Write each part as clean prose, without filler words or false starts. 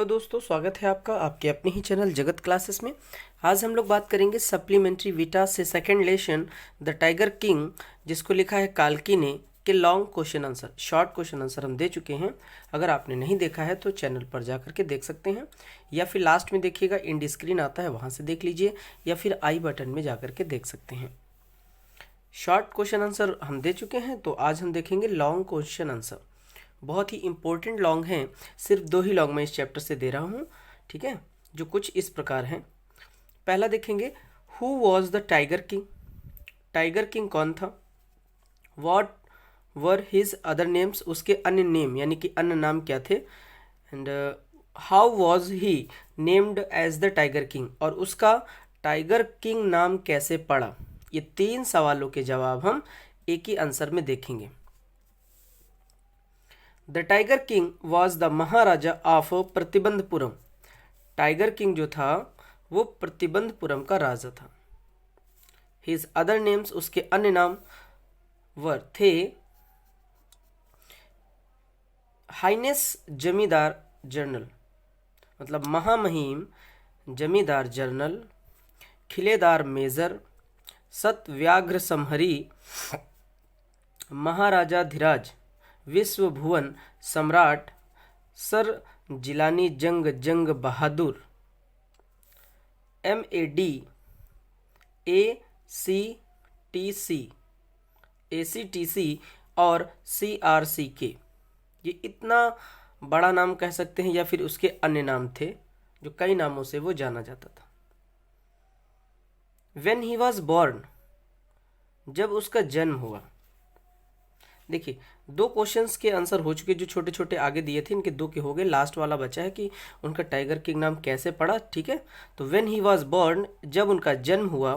Hello दोस्तों, स्वागत है आपका आपके अपने ही चैनल जगत क्लासेस में। आज हम लोग बात करेंगे सप्लीमेंट्री विटा से second lesson the tiger king, जिसको लिखा है काल्की ने, के long question answer, short question answer हम दे चुके हैं। अगर आपने नहीं देखा है तो चैनल पर जा करके देख सकते हैं, या फिर लास्ट में देखिएगा इंड स्क्रीन आता है वहाँ से देख लीजिए, या फिर आई बटन में जा करके देख सकते हैं। शॉर्ट क्वेश्चन आंसर हम दे चुके हैं, तो आज हम देखेंगे लॉन्ग क्वेश्चन आंसर। बहुत ही इंपॉर्टेंट लॉन्ग हैं, सिर्फ 2 ही लॉन्ग मैं इस चैप्टर से दे रहा हूँ, ठीक है, जो कुछ इस प्रकार हैं। पहला देखेंगे, who was the tiger king, tiger king कौन था। What were his other names, उसके अन्य नेम यानी कि अन्य नाम क्या थे। And how was he named as the tiger king, और उसका टाइगर किंग नाम कैसे पड़ा। ये 3 सवालों के जवाब हम एक ही आंसर में देखेंगे। The tiger king was the Maharaja of Pratibandapuram, tiger king जो था वो प्रतिबंधपुरम का राजा था। हिज अदर नेम्स, उसके अन्य नाम वर थे हाइनेस जमींदार जनरल, मतलब महामहिम जमींदार जनरल, खिलेदार मेजर, सतव्याघ्र समहरी, महाराजा धीराज, विश्व भुवन सम्राट, सर जिलानी जंग जंग बहादुर, MAD, ACTC और CRCK। ये इतना बड़ा नाम कह सकते हैं, या फिर उसके अन्य नाम थे जो कई नामों से वो जाना जाता था। When he was born, जब उसका जन्म हुआ। देखिए 2 क्वेश्चंस के आंसर हो चुके, जो छोटे छोटे आगे दिए थे इनके 2 के हो गए। लास्ट वाला बचा है कि उनका टाइगर किंग नाम कैसे पड़ा, ठीक है। तो व्हेन ही वाज बॉर्न, जब उनका जन्म हुआ,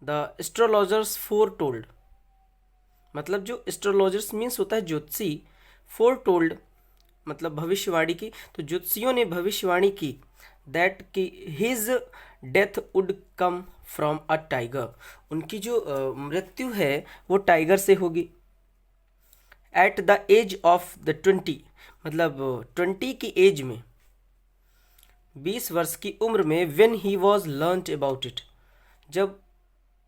द एस्ट्रोलॉजर्स फोर टोल्ड, मतलब जो एस्ट्रोलॉजर्स मीन्स होता है ज्योतिषी, फोर टोल्ड मतलब भविष्यवाणी की, तो ज्योतिषियों ने भविष्यवाणी की दैट कि his death would come from a tiger, उनकी जो मृत्यु है वो टाइगर से होगी। At the age of the 20, मतलब 20 की एज में, 20 वर्ष की उम्र में, when he was learned about it, जब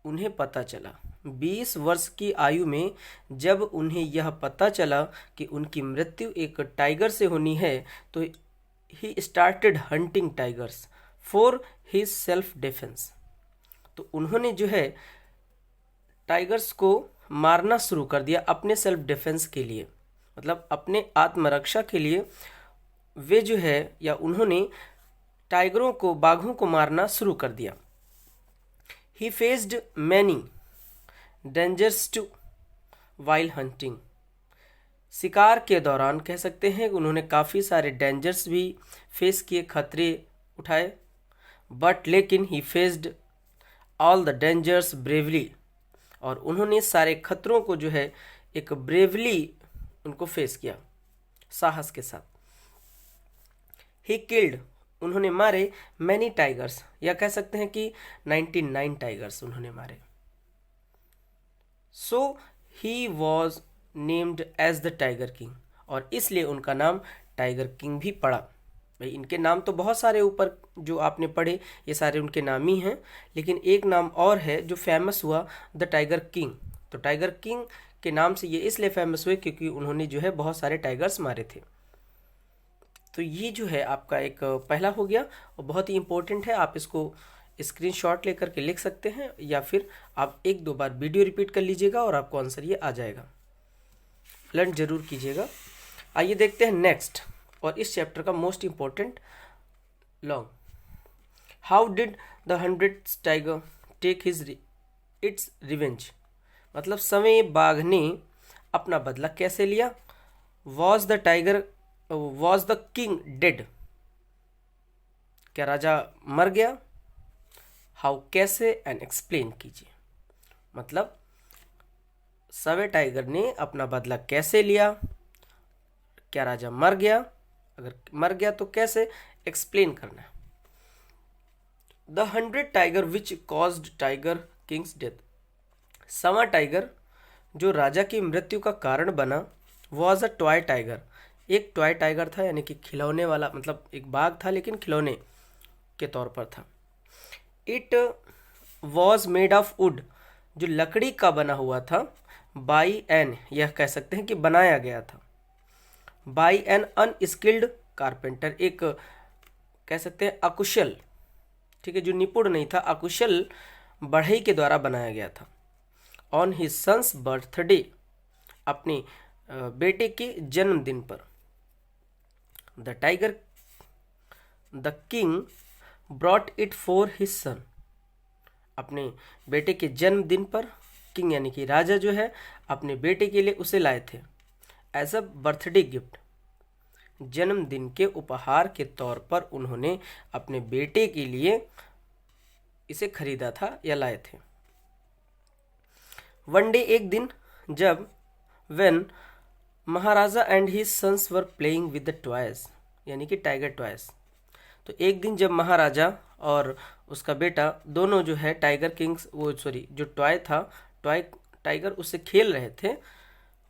उन्हें पता चला, 20 वर्ष की आयु में जब उन्हें यह पता चला कि उनकी मृत्यु एक टाइगर से होनी है, तो he started hunting tigers for his self defence, तो उन्होंने जो है टाइगर्स को मारना शुरू कर दिया अपने सेल्फ डिफेंस के लिए, मतलब अपने आत्मरक्षा के लिए। वे जो है या उन्होंने टाइगरों को, बाघों को मारना शुरू कर दिया। He faced many dangers to wild hunting, शिकार के दौरान कह सकते हैं उन्होंने काफ़ी सारे डेंजर्स भी फेस किए, खतरे उठाए। बट लेकिन ही faced all the dangers bravely, और उन्होंने सारे खतरों को जो है एक ब्रेवली उनको फेस किया, साहस के साथ। ही किल्ड, उन्होंने मारे मैनी टाइगर्स, या कह सकते हैं कि 99 टाइगर्स उन्होंने मारे। So he was named as the tiger king, और इसलिए उनका नाम टाइगर किंग भी पड़ा। भाई इनके नाम तो बहुत सारे ऊपर जो आपने पढ़े ये सारे उनके नाम ही हैं, लेकिन एक नाम और है जो फेमस हुआ, द टाइगर किंग। तो टाइगर किंग के नाम से ये इसलिए फेमस हुए क्योंकि उन्होंने जो है बहुत सारे टाइगर्स मारे थे। तो ये जो है आपका एक पहला हो गया, और बहुत ही इंपॉर्टेंट है, आप इसको स्क्रीनशॉट लेकर के लिख सकते हैं, या फिर आप 1-2 बार वीडियो रिपीट कर लीजिएगा और आपको आंसर ये आ जाएगा। लर्न जरूर कीजिएगा। आइए देखते हैं नेक्स्ट, और इस चैप्टर का most important long. How did the 100th tiger take his its revenge, मतलब 100वें बाघ ने अपना बदला कैसे लिया। वॉज द किंग डेड, क्या राजा मर गया। हाउ, कैसे, एंड एक्सप्लेन कीजिए, मतलब 100वें टाइगर ने अपना बदला कैसे लिया, क्या राजा मर गया, अगर मर गया तो कैसे, एक्सप्लेन करना है। The 100 tiger which caused tiger king's death, 100वां टाइगर जो राजा की मृत्यु का कारण बना, वॉज अ टॉय टाइगर, एक टॉय टाइगर था, यानी कि खिलौने वाला, मतलब एक बाघ था लेकिन खिलौने के तौर पर था। It was made of would, जो लकड़ी का बना हुआ था। बाई एन, यह कह सकते हैं कि बनाया गया था बाई एन अनस्किल्ड कारपेंटर, एक कह सकते हैं अकुशल, ठीक है, जो निपुण नहीं था, अकुशल बढ़ई के द्वारा बनाया गया था। ऑन हिज सन्स बर्थडे, अपने बेटे के जन्मदिन पर। The tiger the king brought it for his son, अपने बेटे के जन्मदिन पर किंग यानी कि राजा जो है अपने बेटे के लिए उसे लाए थे एज अ बर्थडे गिफ्ट, जन्मदिन के उपहार के तौर पर उन्होंने अपने बेटे के लिए इसे खरीदा था या लाए थे। वन डे, एक दिन, जब when Maharaja and his sons were playing with the toys, यानी कि टाइगर टॉयज, तो एक दिन जब महाराजा और उसका बेटा दोनों जो है टाइगर किंग्स, वो सॉरी जो टॉय था, टॉय टाइगर, उससे खेल रहे थे।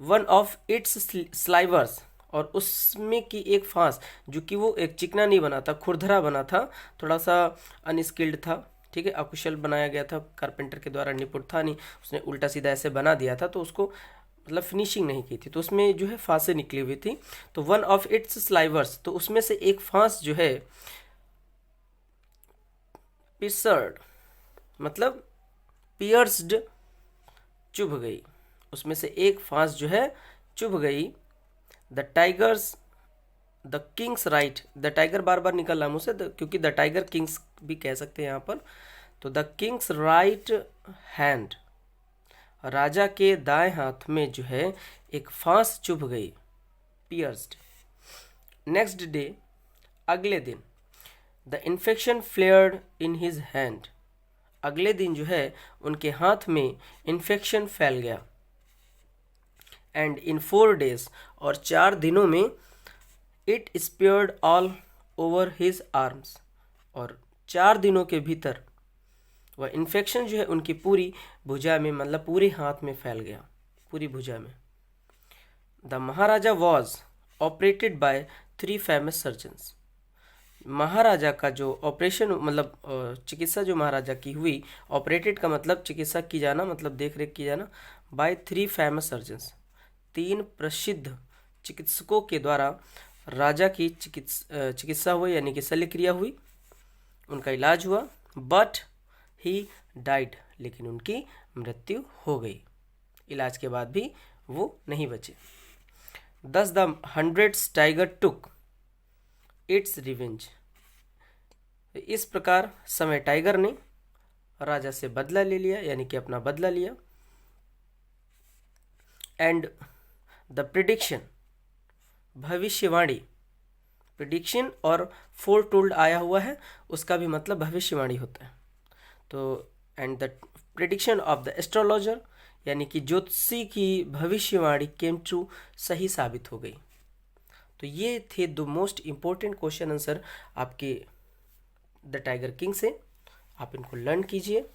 वन ऑफ इट्स स्लाइवर्स, और उसमें की एक फांस, जो कि वो एक चिकना नहीं बना था, खुरदरा बना था, थोड़ा सा अनस्किल्ड था, ठीक है, अकुशल बनाया गया था, कारपेंटर के द्वारा निपुण था नहीं, उसने उल्टा सीधा ऐसे बना दिया था, तो उसको मतलब फिनिशिंग नहीं की थी, तो उसमें जो है फांसें निकली हुई थी। तो वन ऑफ इट्स स्लाइवर्स, तो उसमें से एक फांस जो है पिसर्ड, मतलब पियर्स्ड, चुभ गई, उसमें से एक फांस जो है चुभ गई। The tigers the king's right, the tiger बार बार निकल रहा मुझसे, क्योंकि द टाइगर किंग्स भी कह सकते हैं यहाँ पर। तो द किंग्स राइट हैंड, राजा के दाएं हाथ में जो है एक फांस चुभ गई, पियर्स्ड। नेक्स्ट डे, अगले दिन, the infection flared in his hand, अगले दिन जो है उनके हाथ में इन्फेक्शन फैल गया। एंड इन 4 days, और 4 दिनों में, it spread all over his arms, और 4 दिनों के भीतर वह इन्फेक्शन जो है उनकी पूरी भुजा में, मतलब पूरे हाथ में फैल गया, पूरी भुजा में। The maharaja was operated by 3 famous surgeons, महाराजा का जो ऑपरेशन, मतलब चिकित्सा जो महाराजा की हुई, ऑपरेटेड का मतलब चिकित्सा की जाना, मतलब देख रेख की जाना, बाय 3 फेमस सर्जन्स, 3 प्रसिद्ध चिकित्सकों के द्वारा राजा की चिकित्सा हुई, यानी कि शल्य क्रिया हुई, उनका इलाज हुआ। बट ही डाइड, लेकिन उनकी मृत्यु हो गई, इलाज के बाद भी वो नहीं बचे। दस the 100 tiger took its revenge, इस प्रकार समय टाइगर ने राजा से बदला ले लिया, यानी कि अपना बदला लिया। एंड द प्रिडिक्शन, भविष्यवाणी, प्रिडिक्शन और फोरटोल्ड आया हुआ है, उसका भी मतलब भविष्यवाणी होता है। तो and the prediction of the astrologer, यानी कि ज्योतिषी की भविष्यवाणी केम ट्रू, सही साबित हो गई। तो ये थे 2 मोस्ट इम्पोर्टेंट क्वेश्चन आंसर आपके द टाइगर किंग से। आप इनको लर्न कीजिए,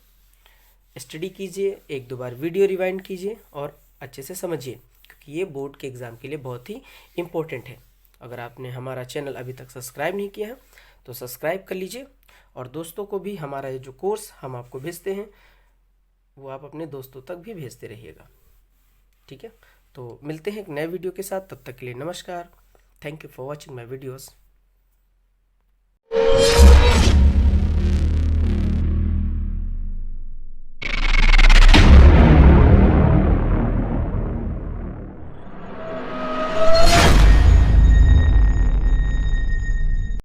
स्टडी कीजिए, 1-2 बार वीडियो रिवाइंड कीजिए और अच्छे से समझिए, क्योंकि ये बोर्ड के एग्ज़ाम के लिए बहुत ही इम्पोर्टेंट है। अगर आपने हमारा चैनल अभी तक सब्सक्राइब नहीं किया है तो सब्सक्राइब कर लीजिए, और दोस्तों को भी हमारा ये जो कोर्स हम आपको भेजते हैं वो आप अपने दोस्तों तक भी भेजते रहिएगा, ठीक है। तो मिलते हैं एक नए वीडियो के साथ, तब तक के लिए नमस्कार। Thank you for watching my videos.